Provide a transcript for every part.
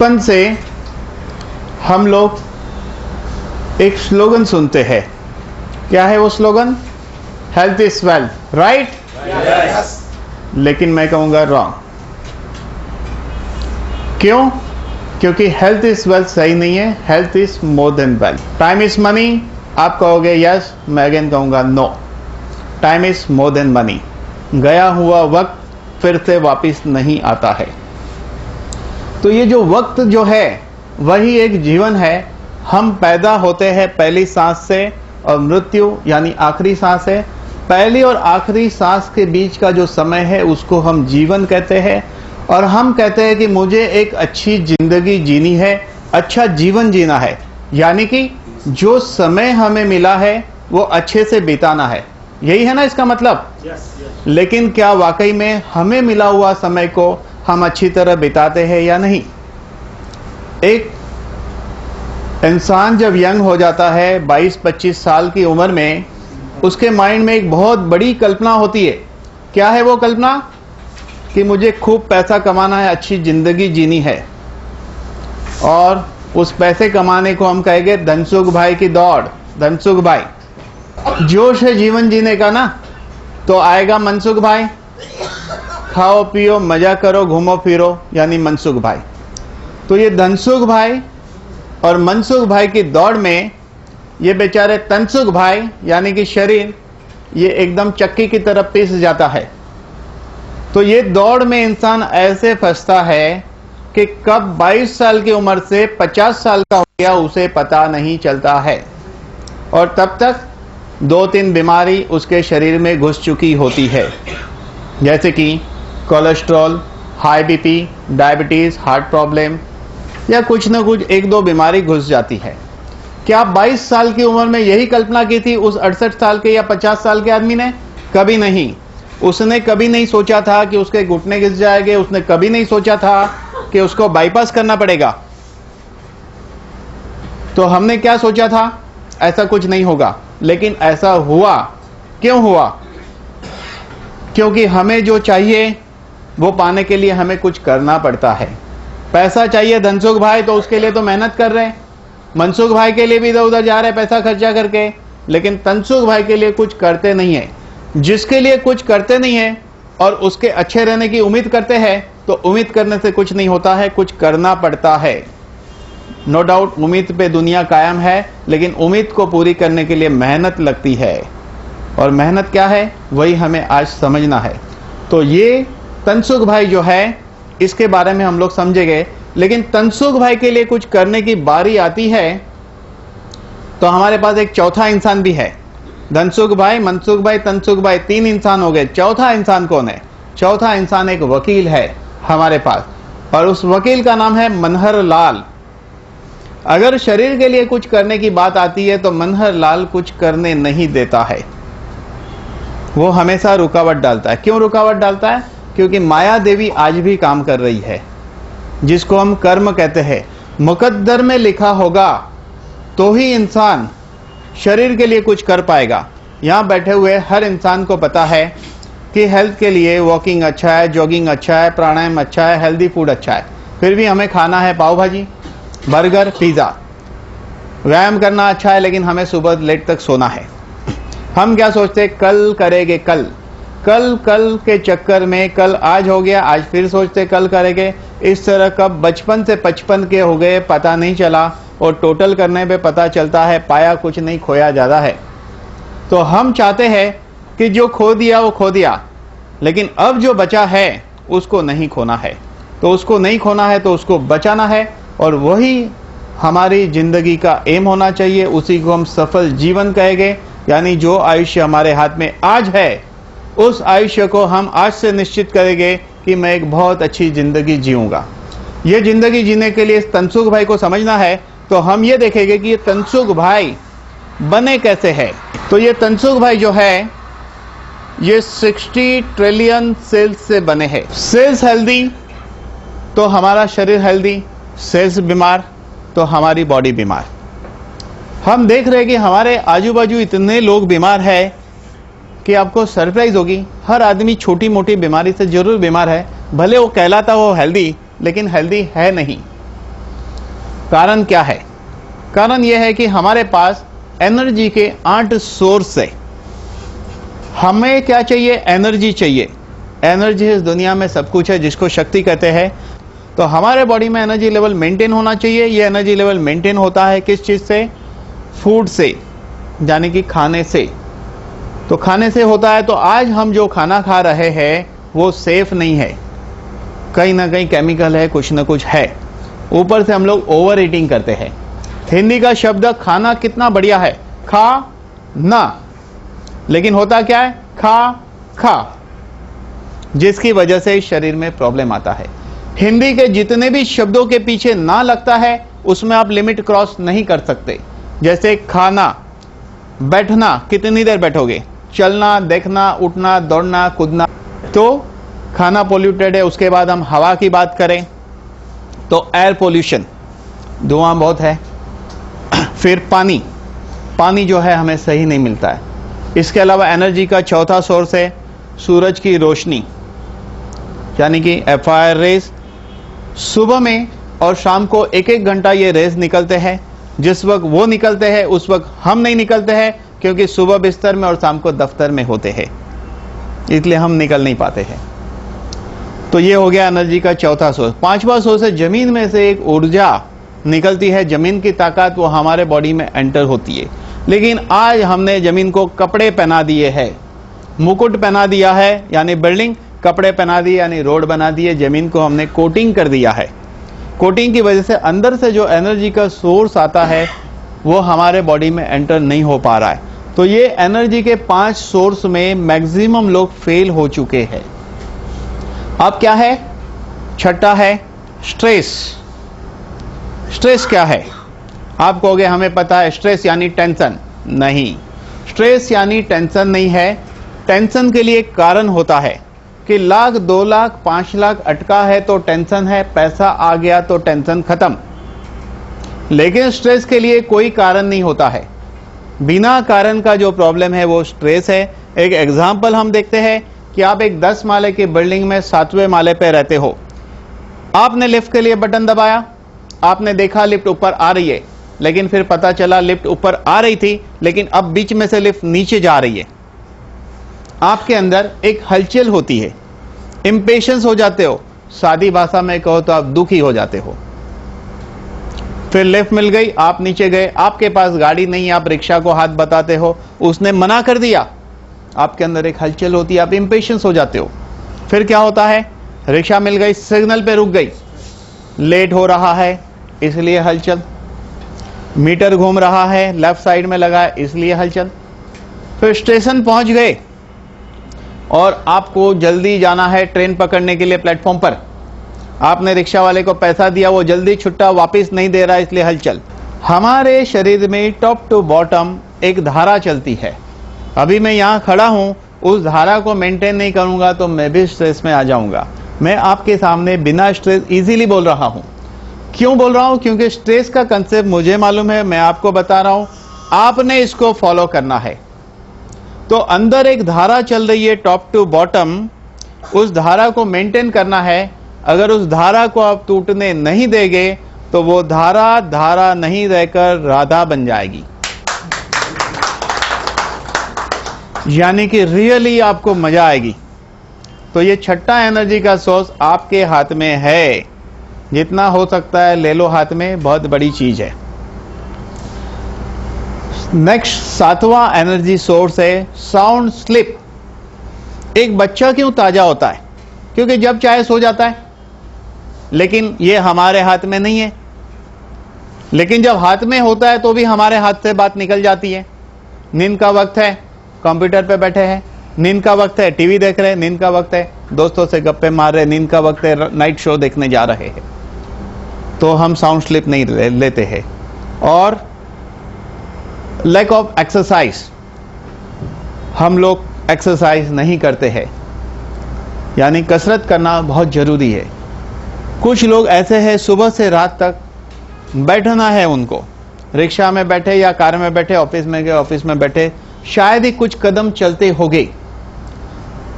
बचपन से हम लोग एक स्लोगन सुनते हैं। क्या है वो slogan? Health is wealth, right? लेकिन मैं कहूंगा रॉन्ग। क्यों? क्योंकि हेल्थ इज वेल्थ सही नहीं है। Health is more than wealth. Time is money, आप कहोगे यस, मैं अगेन कहूंगा no. Time is more than money. गया हुआ वक्त फिर से वापस नहीं आता है। तो ये जो वक्त जो है वही एक जीवन है। हम पैदा होते हैं पहली सांस से और मृत्यु यानी आखिरी सांस है। पहली और आखिरी सांस के बीच का जो समय है उसको हम जीवन कहते हैं। और हम कहते हैं कि मुझे एक अच्छी जिंदगी जीनी है, अच्छा जीवन जीना है, यानी कि जो समय हमें मिला है वो अच्छे से बिताना है। यही है ना इसका मतलब? लेकिन क्या वाकई में हमें मिला हुआ समय को हम अच्छी तरह बिताते हैं या नहीं? एक इंसान जब यंग हो जाता है 22-25 साल की उम्र में, उसके माइंड में एक बहुत बड़ी कल्पना होती है। क्या है वो कल्पना? कि मुझे खूब पैसा कमाना है, अच्छी जिंदगी जीनी है। और उस पैसे कमाने को हम कहेंगे धनसुख भाई की दौड़। धनसुख भाई, जोश है जीवन जीने का ना, तो आएगा मनसुख भाई। खाओ पियो मजा करो घूमो फिरो, यानी मनसुख भाई। तो ये धनसुख भाई और मनसुख भाई की दौड़ में ये बेचारे तनसुख भाई यानी कि शरीर, ये एकदम चक्की की तरफ पिस जाता है। तो ये दौड़ में इंसान ऐसे फंसता है कि कब 22 साल की उम्र से 50 साल का हो गया उसे पता नहीं चलता है। और तब तक 2-3 बीमारी उसके शरीर में घुस चुकी होती है, जैसे कि cholesterol, high BP, diabetes, heart problem, या कुछ ना कुछ 1-2 बीमारी घुस जाती है। क्या 22 साल की उम्र में यही कल्पना की थी उस 68 साल के या 50 साल के आदमी ने? कभी नहीं। उसने कभी नहीं सोचा था कि उसके घुटने घिस जाएंगे। उसने कभी नहीं सोचा था कि उसको बाईपास करना पड़ेगा। तो हमने क्या सोचा था? ऐसा कुछ नहीं होगा, लेकिन ऐसा हुआ। क्यों हुआ? क्योंकि हमें जो चाहिए वो पाने के लिए हमें कुछ करना पड़ता है। पैसा चाहिए धनसुख भाई, तो उसके लिए तो मेहनत कर रहे हैं। मनसुख भाई के लिए भी इधर उधर जा रहे हैं पैसा खर्चा करके, लेकिन तनसुख भाई के लिए कुछ करते नहीं है। जिसके लिए कुछ करते नहीं है और उसके अच्छे रहने की उम्मीद करते हैं, तो उम्मीद करने से कुछ नहीं होता है, कुछ करना पड़ता है। नो डाउट उम्मीद पे दुनिया कायम है, लेकिन उम्मीद को पूरी करने के लिए मेहनत लगती है। और मेहनत क्या है वही हमें आज समझना है। तो ये तनसुख भाई जो है इसके बारे में हम लोग समझेंगे। लेकिन तनसुख भाई के लिए कुछ करने की बारी आती है तो हमारे पास एक चौथा इंसान भी है। धनसुख भाई, मनसुख भाई, तनसुख भाई, 3 इंसान हो गए। चौथा इंसान कौन है? चौथा इंसान एक वकील है हमारे पास, और उस वकील का नाम है मनहर लाल। अगर शरीर के लिए कुछ करने की बात आती है तो मनहर लाल कुछ करने नहीं देता है। वो हमेशा रुकावट डालता है। क्यों रुकावट डालता है? क्योंकि माया देवी आज भी काम कर रही है, जिसको हम कर्म कहते हैं। मुकद्दर में लिखा होगा तो ही इंसान शरीर के लिए कुछ कर पाएगा। यहाँ बैठे हुए हर इंसान को पता है कि हेल्थ के लिए वॉकिंग अच्छा है, जॉगिंग अच्छा है, प्राणायाम अच्छा है, हेल्दी फूड अच्छा है। फिर भी हमें खाना है पाव भाजी, बर्गर, पिज़्ज़ा। व्यायाम करना अच्छा है, लेकिन हमें सुबह लेट तक सोना है। हम क्या सोचते? कल करेंगे, कल कल कल के चक्कर में कल आज हो गया, आज फिर सोचते कल करेंगे। इस तरह कब बचपन से 55 के हो गए पता नहीं चला, और टोटल करने पे पता चलता है पाया कुछ नहीं, खोया ज़्यादा है। तो हम चाहते हैं कि जो खो दिया वो खो दिया, लेकिन अब जो बचा है उसको नहीं खोना है। तो उसको नहीं खोना है तो उसको बचाना है, और वही हमारी जिंदगी का एम होना चाहिए। उसी को हम सफल जीवन कहेंगे। यानी जो आयुष्य हमारे हाथ में आज है, उस आयुष्य को हम आज से निश्चित करेंगे कि मैं एक बहुत अच्छी जिंदगी जीऊंगा। ये जिंदगी जीने के लिए तनसुख भाई को समझना है। तो हम ये देखेंगे कि ये तनसुख भाई बने कैसे हैं। तो ये तनसुख भाई जो है ये 60 ट्रिलियन सेल्स से बने हैं। सेल्स हेल्दी तो हमारा शरीर हेल्दी, सेल्स बीमार तो हमारी बॉडी बीमार। हम देख रहे हैं कि हमारे आजू बाजू इतने लोग बीमार हैं कि आपको सरप्राइज होगी। हर आदमी छोटी मोटी बीमारी से जरूर बीमार है। भले वो कहलाता हो हेल्दी, लेकिन हेल्दी है नहीं। कारण क्या है? कारण यह है कि हमारे पास एनर्जी के 8 सोर्स है। हमें क्या चाहिए? एनर्जी चाहिए। एनर्जी इस दुनिया में सब कुछ है, जिसको शक्ति कहते हैं। तो हमारे बॉडी में एनर्जी लेवल मेंटेन होना चाहिए। ये एनर्जी लेवल मेंटेन होता है किस चीज से? फूड से, यानी कि खाने से। तो खाने से होता है। तो आज हम जो खाना खा रहे हैं वो सेफ नहीं है, कहीं ना कहीं केमिकल है, कुछ ना कुछ है। ऊपर से हम लोग ओवर ईटिंग करते हैं। हिंदी का शब्द खाना कितना बढ़िया है, खा ना, लेकिन होता क्या है? खा खा, जिसकी वजह से शरीर में प्रॉब्लम आता है। हिंदी के जितने भी शब्दों के पीछे ना लगता है उसमें आप लिमिट क्रॉस नहीं कर सकते। जैसे खाना, बैठना, कितनी देर बैठोगे? चलना, देखना, उठना, दौड़ना, कूदना। तो खाना पोल्यूटेड है। उसके बाद हम हवा की बात करें तो एयर पोल्यूशन, धुआं बहुत है। फिर पानी, पानी जो है हमें सही नहीं मिलता है। इसके अलावा एनर्जी का चौथा सोर्स है सूरज की रोशनी, यानी कि एफआईआर रेज। सुबह में और शाम को 1-1 घंटा ये रेज निकलते हैं। जिस वक्त वो निकलते हैं उस वक्त हम नहीं निकलते हैं, क्योंकि सुबह बिस्तर में और शाम को दफ्तर में होते हैं, इसलिए हम निकल नहीं पाते हैं। तो ये हो गया एनर्जी का चौथा सोर्स। 5वां सोर्स है जमीन में से एक ऊर्जा निकलती है, जमीन की ताकत, वो हमारे बॉडी में एंटर होती है। लेकिन आज हमने जमीन को कपड़े पहना दिए हैं, मुकुट पहना दिया है, यानी बिल्डिंग, कपड़े पहना दिए यानी रोड बना दिए। जमीन को हमने कोटिंग कर दिया है। कोटिंग की वजह से अंदर से जो एनर्जी का सोर्स आता है वो हमारे बॉडी में एंटर नहीं हो पा रहा है। तो ये एनर्जी के 5 सोर्स में मैक्सिमम लोग फेल हो चुके हैं। अब क्या है? छठा है स्ट्रेस। स्ट्रेस क्या है? आप कहोगे हमें पता है, स्ट्रेस यानी टेंशन। नहीं, स्ट्रेस यानी टेंशन नहीं है। टेंशन के लिए कारण होता है कि 1 लाख, 2 लाख, 5 लाख अटका है तो टेंशन है, पैसा आ गया तो टेंशन खत्म। लेकिन स्ट्रेस के लिए कोई कारण नहीं होता है। बिना कारण का जो प्रॉब्लम है वो स्ट्रेस है। एक एग्जांपल हम देखते हैं कि आप एक 10 माले की बिल्डिंग में 7वें माले पे रहते हो। आपने लिफ्ट के लिए बटन दबाया, आपने देखा लिफ्ट ऊपर आ रही है, लेकिन फिर पता चला लिफ्ट ऊपर आ रही थी लेकिन अब बीच में से लिफ्ट नीचे जा रही है। आपके अंदर एक हलचल होती है, इंपेशेंस हो जाते हो। सादी भाषा में कहो तो आप दुखी हो जाते हो। फिर लिफ्ट मिल गई, आप नीचे गए, आपके पास गाड़ी नहीं, आप रिक्शा को हाथ बताते हो, उसने मना कर दिया, आपके अंदर एक हलचल होती है, आप इंपेशेंस हो जाते हो। फिर क्या होता है? रिक्शा मिल गई, सिग्नल पे रुक गई, लेट हो रहा है इसलिए हलचल। मीटर घूम रहा है, लेफ्ट साइड में लगा है इसलिए हलचल। फिर स्टेशन पहुंच गए और आपको जल्दी जाना है ट्रेन पकड़ने के लिए प्लेटफॉर्म पर। आपने रिक्शा वाले को पैसा दिया, वो जल्दी छुट्टा वापस नहीं दे रहा इसलिए हलचल। हमारे शरीर में टॉप टू बॉटम एक धारा चलती है। अभी मैं यहाँ खड़ा हूँ, उस धारा को मेंटेन नहीं करूंगा तो मैं भी स्ट्रेस में आ जाऊंगा। मैं आपके सामने बिना स्ट्रेस इजीली बोल रहा हूँ। क्यों बोल रहा हूँ? क्योंकि स्ट्रेस का कंसेप्ट मुझे मालूम है, मैं आपको बता रहा हूँ, आपने इसको फॉलो करना है। तो अंदर एक धारा चल रही है टॉप टू बॉटम, उस धारा को मेंटेन करना है। अगर उस धारा को आप टूटने नहीं देंगे तो वो धारा धारा नहीं रहकर राधा बन जाएगी, यानी कि रियली आपको मजा आएगी। तो ये छठा एनर्जी का सोर्स आपके हाथ में है, जितना हो सकता है ले लो हाथ में, बहुत बड़ी चीज है। नेक्स्ट 7वां एनर्जी सोर्स है साउंड स्लिप। एक बच्चा क्यों ताजा होता है? क्योंकि जब चाहे सो जाता है, लेकिन ये हमारे हाथ में नहीं है। लेकिन जब हाथ में होता है तो भी हमारे हाथ से बात निकल जाती है। नींद का वक्त है, कंप्यूटर पे बैठे हैं, नींद का वक्त है, टीवी देख रहे हैं, नींद का वक्त है, दोस्तों से गप्पे मार रहे हैं, नींद का वक्त है, नाइट शो देखने जा रहे हैं, तो हम साउंड स्लिप नहीं लेते हैं। और लैक ऑफ एक्सरसाइज, हम लोग एक्सरसाइज नहीं करते हैं, यानी कसरत करना बहुत जरूरी है। कुछ लोग ऐसे हैं सुबह से रात तक बैठना है उनको, रिक्शा में बैठे या कार में बैठे, ऑफिस में गए, ऑफिस में बैठे, शायद ही कुछ कदम चलते होंगे।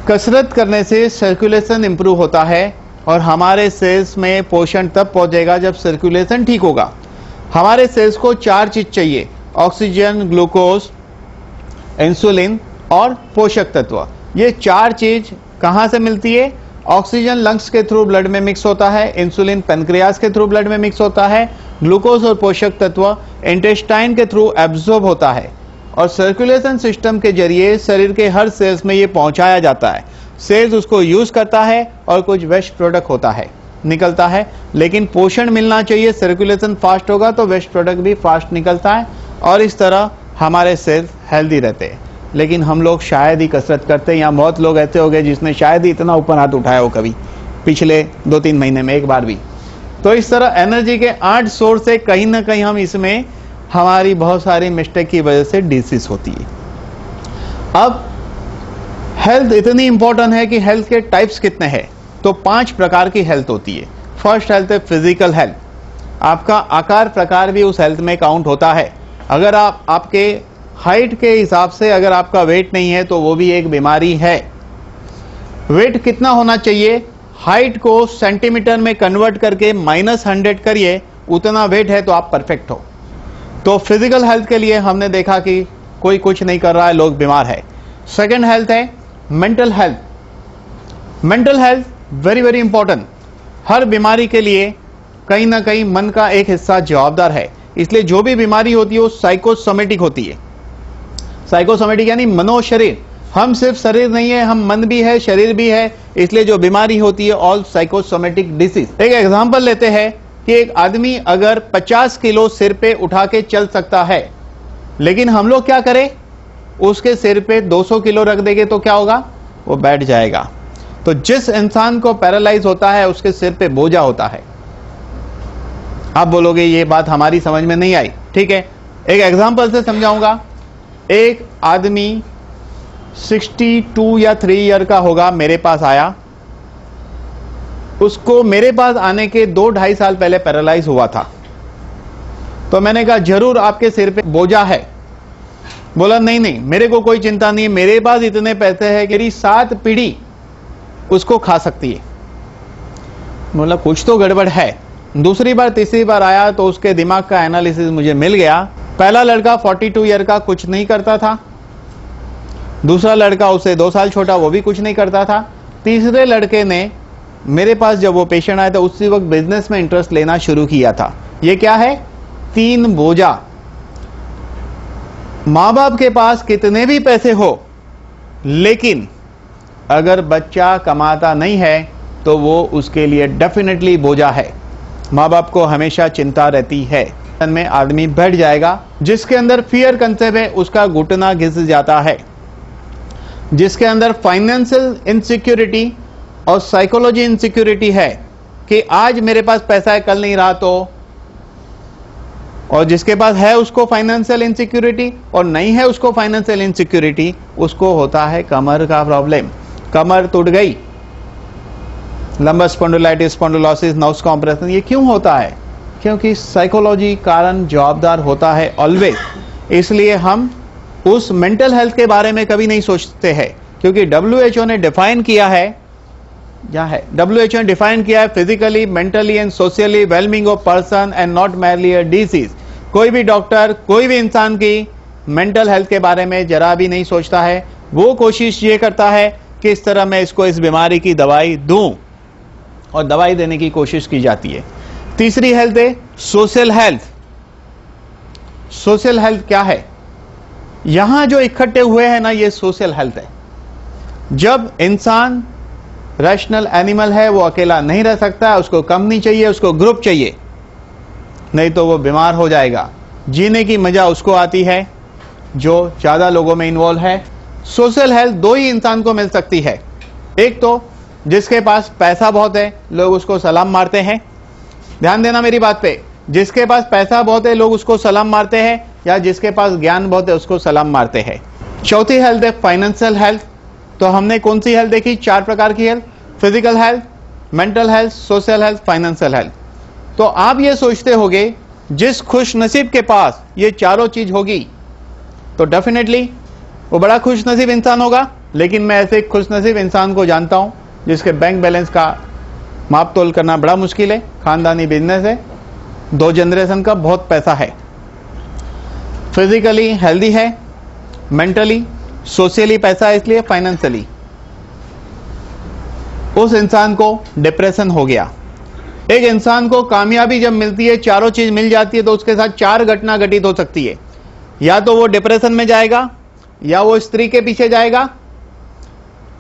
कसरत करने से सर्कुलेशन इंप्रूव होता है और हमारे सेल्स में पोषण तब पहुंचेगा जब सर्कुलेशन ठीक होगा। हमारे सेल्स को 4 चीज चाहिए, ऑक्सीजन, ग्लूकोज, इंसुलिन और पोषक तत्व। ये 4 चीज कहां से मिलती है? ऑक्सीजन लंग्स के थ्रू ब्लड में मिक्स होता है, इंसुलिन पेनक्रियास के थ्रू ब्लड में मिक्स होता है, ग्लूकोज और पोषक तत्व इंटेस्टाइन के थ्रू एब्जॉर्ब होता है और सर्कुलेशन सिस्टम के जरिए शरीर के हर सेल्स में ये पहुंचाया जाता है। सेल्स उसको यूज करता है और कुछ वेस्ट प्रोडक्ट होता है, निकलता है। लेकिन पोषण मिलना चाहिए, सर्कुलेशन फास्ट होगा तो वेस्ट प्रोडक्ट भी फास्ट निकलता है और इस तरह हमारे सेल्स हेल्दी रहते हैं। लेकिन हम लोग शायद ही कसरत करते हैं, या बहुत लोग ऐसे हो गए जिसने शायद ही इतना ऊपर हाथ उठाया हो कभी पिछले 2-3 महीने में एक बार भी। तो इस तरह एनर्जी के 8 सोर्स से कहीं ना कहीं हम इसमें हमारी बहुत सारी मिस्टेक की वजह से डिसीज होती है। अब हेल्थ इतनी इंपॉर्टेंट है कि हेल्थ के टाइप्स कितने हैं? तो 5 प्रकार की हेल्थ होती है। फर्स्ट हेल्थ है फिजिकल हेल्थ। आपका आकार प्रकार भी उस हेल्थ में काउंट होता है। अगर आपके हाइट के हिसाब से अगर आपका वेट नहीं है तो वो भी एक बीमारी है। वेट कितना होना चाहिए? हाइट को सेंटीमीटर में कन्वर्ट करके -100 करिए, उतना वेट है तो आप परफेक्ट हो। तो फिजिकल हेल्थ के लिए हमने देखा कि कोई कुछ नहीं कर रहा है, लोग बीमार है। सेकेंड हेल्थ है mental health. Mental health very very important. हर बीमारी के लिए कहीं ना कहीं मन का एक हिस्सा जवाबदार है। इसलिए जो भी बीमारी होती है वो साइकोसोमेटिक होती है। साइकोसोमेटिक यानी मनोशरीर। हम सिर्फ शरीर नहीं है, हम मन भी है, शरीर भी है। इसलिए जो बीमारी होती है ऑल साइकोसोमेटिक डिसीज। एक एग्जांपल लेते हैं कि एक आदमी अगर 50 किलो सिर पे उठा के चल सकता है, लेकिन हम लोग क्या करें? उसके सिर पे 200 किलो रख देंगे तो क्या होगा? वो बैठ जाएगा। तो जिस इंसान को पैरालाइज होता है उसके सिर पे बोझा होता है। आप बोलोगे ये बात हमारी समझ में नहीं आई, ठीक है, एक एग्जांपल से समझाऊंगा। एक आदमी 62 या 3 ईयर का होगा, मेरे पास आया। उसको मेरे पास आने के 2-2.5 साल पहले पैरालाइज हुआ था। तो मैंने कहा जरूर आपके सिर पे बोझा है। बोला नहीं नहीं, मेरे को कोई चिंता नहीं है, मेरे पास इतने पैसे हैं कि मेरी 7 पीढ़ी उसको खा सकती है। बोला कुछ तो गड़बड़ है। दूसरी बार तीसरी बार आया तो उसके दिमाग का एनालिसिस मुझे मिल गया। पहला लड़का 42 ईयर का कुछ नहीं करता था, दूसरा लड़का उससे 2 साल छोटा, वो भी कुछ नहीं करता था। तीसरे लड़के ने मेरे पास जब वो पेशेंट आया था उसी वक्त बिजनेस में इंटरेस्ट लेना शुरू किया था। ये क्या है? 3 बोझा। माँ बाप के पास कितने भी पैसे हो, लेकिन अगर बच्चा कमाता नहीं है तो वो उसके लिए डेफिनेटली बोझा है। माँ बाप को हमेशा चिंता रहती है। में आदमी बैठ जाएगा। जिसके अंदर फियर कंसेप्ट है उसका घुटना घिस जाता है। जिसके अंदर फाइनेंशियल इनसिक्योरिटी और साइकोलॉजी इनसिक्योरिटी है कि आज मेरे पास पैसा है कल नहीं रहा तो, और जिसके पास है उसको फाइनेंशियल इनसिक्योरिटी और नहीं है उसको फाइनेंशियल इनसिक्योरिटी, उसको होता है कमर का प्रॉब्लम। कमर टूट गई, lumbar spondylitis, spondylosis, nerves compression. ये क्यों होता है? क्योंकि साइकोलॉजी कारण जवाबदार होता है ऑलवेज। इसलिए हम उस मेंटल हेल्थ के बारे में कभी नहीं सोचते हैं, क्योंकि WHO ने डिफाइन किया है, क्या है? WHO ने डिफाइन किया है physically, mentally and socially wellbeing of person and not merely a disease. कोई भी डॉक्टर कोई भी इंसान की मेंटल हेल्थ के बारे में जरा भी नहीं सोचता है। वो कोशिश ये करता है कि इस तरह मैं इसको इस बीमारी की दवाई दूं, और दवाई देने की कोशिश की जाती है। तीसरी हेल्थ है सोशल हेल्थ। सोशल हेल्थ क्या है? यहां जो इकट्ठे हुए हैं ना, ये सोशल हेल्थ है। जब इंसान रैशनल एनिमल है, वो अकेला नहीं रह सकता है, उसको कंपनी चाहिए, उसको ग्रुप चाहिए, नहीं तो वो बीमार हो जाएगा। जीने की मजा उसको आती है जो ज्यादा लोगों में इन्वॉल्व है। सोशल हेल्थ 2 ही इंसान को मिल सकती है। एक तो जिसके पास पैसा बहुत है, लोग उसको सलाम मारते हैं। ध्यान देना मेरी बात पे, जिसके पास पैसा बहुत है लोग उसको सलाम मारते हैं, या जिसके पास ज्ञान बहुत है उसको सलाम मारते हैं। चौथी हेल्थ है फाइनेंशियल हेल्थ। तो हमने कौन सी हेल्थ देखी? 4 प्रकार की health, physical health, mental health, social health, financial health. तो आप ये सोचते होंगे जिस खुश नसीब के पास ये चारों चीज होगी तो डेफिनेटली वो बड़ा खुश नसीब इंसान होगा। लेकिन मैं ऐसे खुश नसीब इंसान को जानता हूं जिसके बैंक बैलेंस का माप तोल करना बड़ा मुश्किल है, खानदानी बिजनेस है, 2 जनरेशन का बहुत पैसा है, फिजिकली हेल्दी है, मेंटली सोशली पैसा है, इसलिए फाइनेंशियली उस इंसान को डिप्रेशन हो गया। एक इंसान को कामयाबी जब मिलती है, चारों चीज मिल जाती है, तो उसके साथ 4 घटना घटित हो सकती है। या तो वो डिप्रेशन में जाएगा, या वो स्त्री के पीछे जाएगा,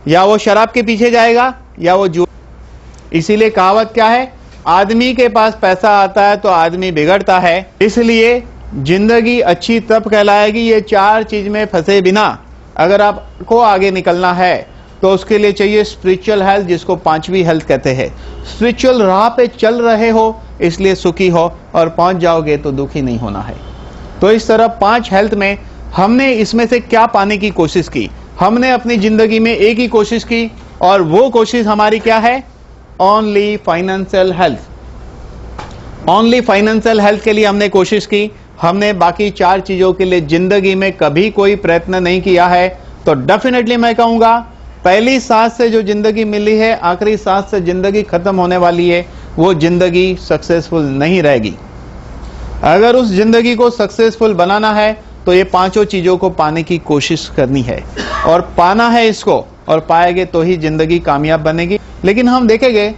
या वो शराब के पीछे जाएगा, या वो जुआ। इसीलिए कहावत क्या है, आदमी के पास पैसा आता है तो आदमी बिगड़ता है। इसलिए जिंदगी अच्छी तब कहलाएगी ये 4 चीज में फंसे बिना अगर आपको आगे निकलना है, तो उसके लिए चाहिए स्पिरिचुअल हेल्थ, जिसको 5वीं हेल्थ कहते हैं। स्पिरिचुअल राह पे चल रहे हो इसलिए सुखी हो, और पहुंच जाओगे तो दुखी नहीं होना है। तो इस तरह 5 हेल्थ में हमने इसमें से क्या पाने की कोशिश की? हमने अपनी जिंदगी में एक ही कोशिश की, और वो कोशिश हमारी क्या है? Only financial health. Only financial health के लिए हमने कोशिश की। हमने बाकी 4 चीजों के लिए जिंदगी में कभी कोई प्रयत्न नहीं किया है। तो डेफिनेटली मैं कहूंगा, पहली सांस से जो जिंदगी मिली है, आखिरी सांस से जिंदगी खत्म होने वाली है, वो जिंदगी सक्सेसफुल नहीं रहेगी। अगर उस जिंदगी को सक्सेसफुल बनाना है तो ये 5 चीजों को पाने की कोशिश करनी है, और पाना है इसको, और पाएंगे तो ही जिंदगी कामयाब बनेगी। लेकिन हम देखेंगे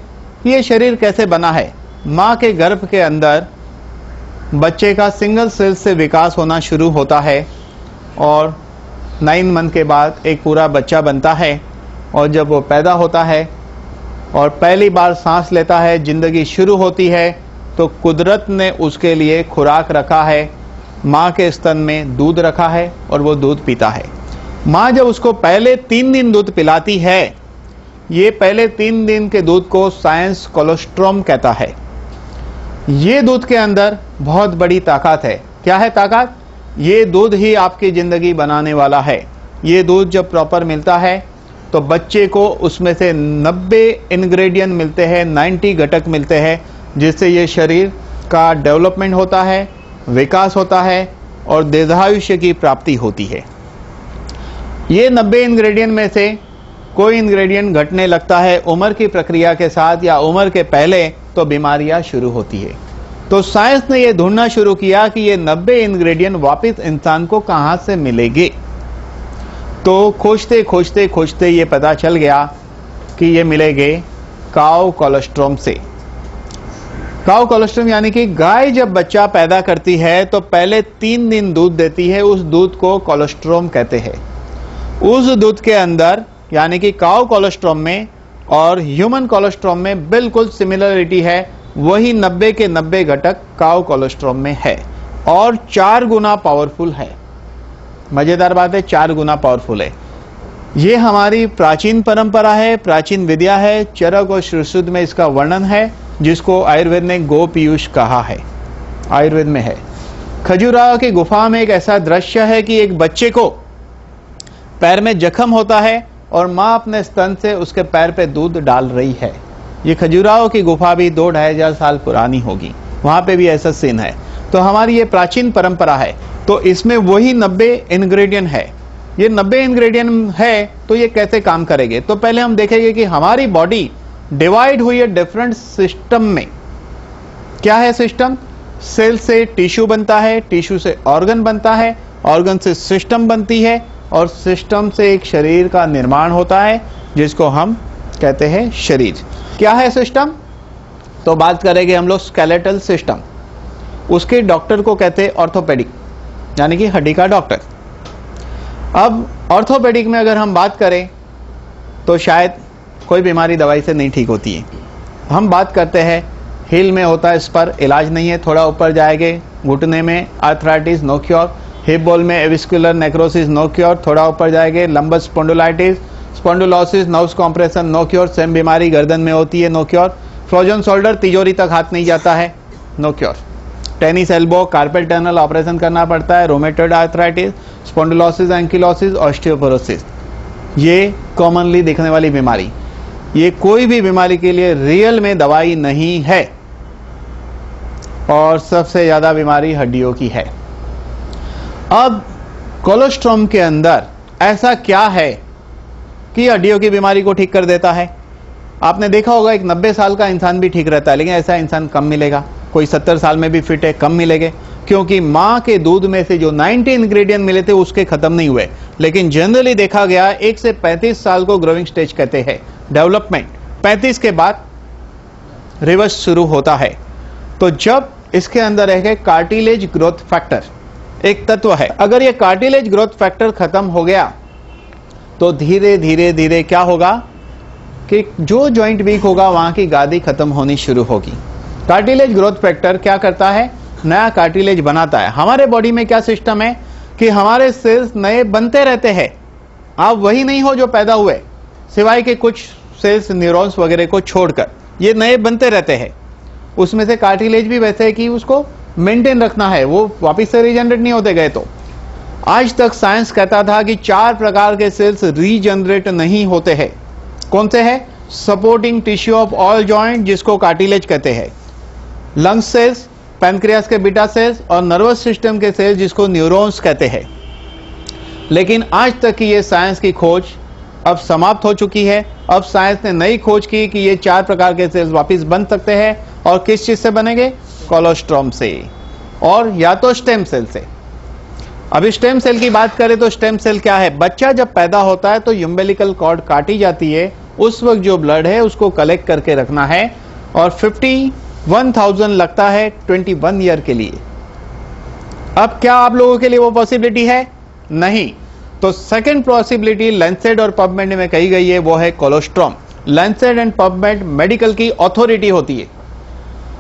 कि ये शरीर कैसे बना है। मां के गर्भ के अंदर बच्चे का सिंगल सेल से विकास होना शुरू होता है, और 9 मंथ के बाद एक पूरा बच्चा बनता है। और जब वो पैदा होता है और पहली बार सांस लेता है, जिंदगी शुरू होती है, तो कुदरत ने उसके लिए खुराक रखा है। माँ के स्तन में दूध रखा है और वो दूध पीता है। माँ जब उसको पहले 3 दिन दूध पिलाती है, ये पहले 3 दिन के दूध को साइंस कोलोस्ट्रम कहता है। ये दूध के अंदर बहुत बड़ी ताकत है। क्या है ताकत? ये दूध ही आपकी जिंदगी बनाने वाला है। ये दूध जब प्रॉपर मिलता है तो बच्चे को उसमें से 90 इंग्रेडिएंट मिलते हैं, 90 घटक मिलते हैं, जिससे ये शरीर का डेवलपमेंट होता है, विकास होता है, और दीर्घायुष्य की प्राप्ति होती है। ये 90 इंग्रेडिएंट में से कोई इंग्रेडिएंट घटने लगता है उम्र की प्रक्रिया के साथ या उम्र के पहले, तो बीमारियां शुरू होती है। तो साइंस ने यह ढूंढना शुरू किया कि ये 90 इंग्रेडिएंट वापस इंसान को कहां से मिलेंगे। तो खोजते खोजते खोजते ये पता चल गया कि ये मिलेंगे काउ कोलोस्ट्रम से। काउ कोलोस्ट्रम यानी कि गाय जब बच्चा पैदा करती है तो पहले 3 दिन दूध देती है, उस दूध को कोलोस्ट्रम कहते हैं। उस दूध के अंदर यानी कि काउ कोलोस्ट्रम में और ह्यूमन कोलोस्ट्रम में बिल्कुल सिमिलरिटी है। वही 90 के 90 घटक काउ कोलोस्ट्रम में है, और 4 गुना पावरफुल है। मजेदार बात है, 4 गुना पावरफुल है। ये हमारी प्राचीन परंपरा है, प्राचीन विद्या है। चरक और श्रुश्रुत में इसका वर्णन है, जिसको आयुर्वेद ने गो पीयूष कहा है, आयुर्वेद में है। खजुराहो की गुफा में एक ऐसा दृश्य है कि एक बच्चे को पैर में जख्म होता है और माँ अपने स्तन से उसके पैर पे दूध डाल रही है। ये खजुराहो की गुफा भी 2-2,500 साल पुरानी होगी, वहां पे भी ऐसा सीन है। तो हमारी ये प्राचीन परंपरा है। तो इसमें वही 90 इंग्रेडिएंट है। ये 90 इंग्रेडिएंट है, तो ये कैसे काम करेंगे? तो पहले हम देखेंगे कि हमारी बॉडी डिवाइड हुई है डिफरेंट सिस्टम में। क्या है सिस्टम? सेल से टिश्यू बनता है, टिश्यू से ऑर्गन बनता है, ऑर्गन से सिस्टम बनती है, और सिस्टम से एक शरीर का निर्माण होता है, जिसको हम कहते हैं शरीर। क्या है सिस्टम? तो बात करेंगे हम लोग स्केलेटल सिस्टम। उसके डॉक्टर को कहते हैं ऑर्थोपेडिक, यानी कि हड्डी का डॉक्टर। अब ऑर्थोपेडिक में अगर हम बात करें तो शायद कोई बीमारी दवाई से नहीं ठीक होती है। हम बात करते हैं हिल में होता है, इस पर इलाज नहीं है, थोड़ा ऊपर जाएंगे, घुटने में आर्थराइटिस नो क्योर, हिप बोल में एविस्कुलर नेक्रोसिस नो क्योर, थोड़ा ऊपर जाएंगे lumbar spondylitis, spondylosis, nerves compression no cure, same बीमारी गर्दन में होती है नो क्योर, फ्रोजन शोल्डर, तिजोरी तक हाथ नहीं जाता है no cure, tennis elbow, carpal tunnel operation करना पड़ता है, rheumatoid arthritis, spondylosis, ankylosis, osteoporosis, ये कॉमनली दिखने वाली बीमारी। ये कोई भी बीमारी के लिए रियल में दवाई नहीं है, और सबसे ज्यादा बीमारी हड्डियों की है। अब कोलोस्ट्रम के अंदर ऐसा क्या है कि हड्डियों की बीमारी को ठीक कर देता है? आपने देखा होगा एक 90 साल का इंसान भी ठीक रहता है, लेकिन ऐसा इंसान कम मिलेगा। कोई 70 साल में भी फिट है, कम मिलेंगे, क्योंकि माँ के दूध में से जो 90 इंग्रेडिएंट मिले थे उसके खत्म नहीं हुए। लेकिन जनरली देखा गया 1 से 35 साल को ग्रोइंग स्टेज कहते हैं, डेवलपमेंट 35 के बाद रिवर्स शुरू होता है। तो जब इसके अंदर है कार्टिलेज ग्रोथ फैक्टर एक तत्व है, अगर ये कार्टिलेज ग्रोथ फैक्टर खत्म हो गया तो धीरे धीरे धीरे क्या होगा कि जो जॉइंट वीक होगा वहां की गादी खत्म होनी शुरू होगी। कार्टिलेज ग्रोथ फैक्टर क्या करता है, नया कार्टिलेज बनाता है। हमारे बॉडी में क्या सिस्टम है कि हमारे सेल्स नए बनते रहते हैं, आप वही नहीं हो जो पैदा हुए, सिवाय के कुछ सेल्स न्यूरॉन्स वगैरह को छोड़कर ये नए बनते रहते हैं। उसमें से कार्टिलेज भी वैसे है कि उसको मेंटेन रखना है, वो वापस से रीजनरेट नहीं होते गए। तो आज तक साइंस कहता था कि 4 प्रकार के सेल्स रीजनरेट नहीं होते हैं। कौन से है? Supporting tissue of all joint जिसको कार्टिलेज कहते हैं, लंग्स सेल्स, पैनक्रियास के बीटा सेल्स और नर्वस सिस्टम के सेल्स जिसको न्यूरॉन्स कहते हैं। लेकिन आज तक की ये साइंस की खोज अब समाप्त हो चुकी है। अब साइंस ने नई खोज की कि ये 4 प्रकार के सेल्स वापस बन सकते हैं, और किस चीज से बनेंगे? कोलोस्ट्रॉम से, और या तो स्टेम सेल से। अभी स्टेम सेल की बात करें तो स्टेम सेल क्या है? बच्चा जब पैदा होता है तो यूम्बिलिकल कॉर्ड काटी जाती है, उस वक्त जो ब्लड है उसको कलेक्ट करके रखना है, और 51,000 लगता है 21 ईयर के लिए। अब क्या आप लोगों के लिए वो पॉसिबिलिटी है? नहीं। तो सेकंड पॉसिबिलिटी लैंसेट और पबमेड में कही गई है, वो है कोलोस्ट्रॉम। लैंसेट एंड पबमेड मेडिकल की अथॉरिटी होती है।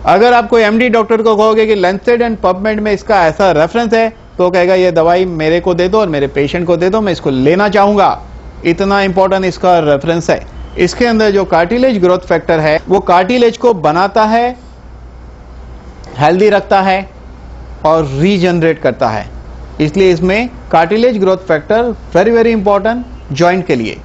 अगर आप कोई एमडी डॉक्टर को कहोगे कि लैंसेट एंड पबमेड में इसका ऐसा रेफरेंस है, तो कहेगा ये दवाई मेरे को दे दो और मेरे पेशेंट को दे दो, मैं इसको लेना चाहूंगा, इतना इंपॉर्टेंट इसका रेफरेंस है। इसके अंदर जो कार्टिलेज ग्रोथ फैक्टर है वो कार्टिलेज को बनाता है, हेल्दी रखता है और रीजनरेट करता है। इसलिए इसमें cartilage growth factor very very important joint के लिए।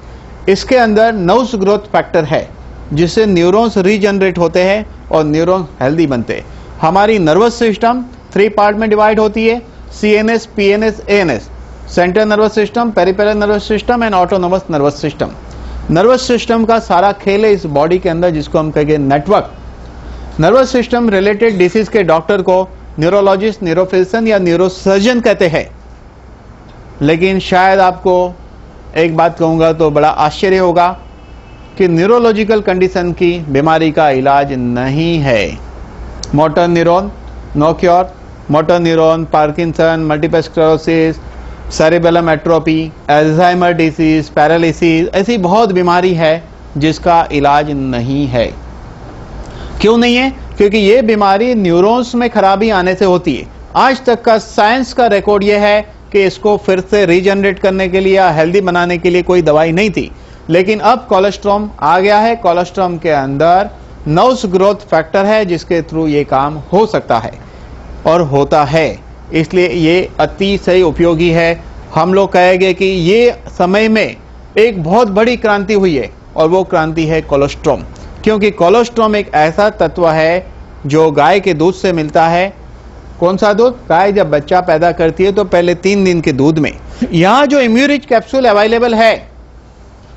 इसके अंदर नर्व्स ग्रोथ फैक्टर है जिससे न्यूरॉन्स रीजनरेट होते हैं और न्यूरॉन्स हेल्दी बनते हैं। हमारी नर्वस सिस्टम 3 पार्ट में डिवाइड होती है, CNS, PNS, ANS, central nervous system, peripheral nervous system and autonomous nervous system. Nervous system का सारा खेल है इस बॉडी के अंदर, जिसको हम कहेंगे network. Nervous system related disease के डॉक्टर को न्यूरोलॉजिस्ट, न्यूरोफिजिशियन या न्यूरोसर्जन कहते हैं। लेकिन शायद आपको एक बात कहूंगा तो बड़ा आश्चर्य होगा कि न्यूरोलॉजिकल कंडीशन की बीमारी का इलाज नहीं है। Motor neuron no cure, motor neuron, Parkinson, multiple sclerosis, cerebellum atrophy, Alzheimer disease, paralysis, ऐसी बहुत बीमारी है जिसका इलाज नहीं है। क्यों नहीं है? क्योंकि ये बीमारी न्यूरॉन्स में खराबी आने से होती है। आज तक का साइंस का रिकॉर्ड ये है कि इसको फिर से रीजनरेट करने के लिए या हेल्दी बनाने के लिए कोई दवाई नहीं थी। लेकिन अब कोलोस्ट्रॉम आ गया है। कोलोस्ट्रॉम के अंदर नर्व्स ग्रोथ फैक्टर है जिसके थ्रू ये काम हो सकता है और होता है, इसलिए ये अतिशय उपयोगी है। हम लोग कहेंगे कि ये समय में एक बहुत बड़ी क्रांति हुई है और वो क्रांति है कोलोस्ट्रॉम, क्योंकि कोलोस्ट्रॉम एक ऐसा तत्व है जो गाय के दूध से मिलता है। कौन सा दूध? गाय जब बच्चा पैदा करती है तो पहले 3 दिन के दूध में। यहाँ जो इम्यूरिच कैप्सूल अवेलेबल है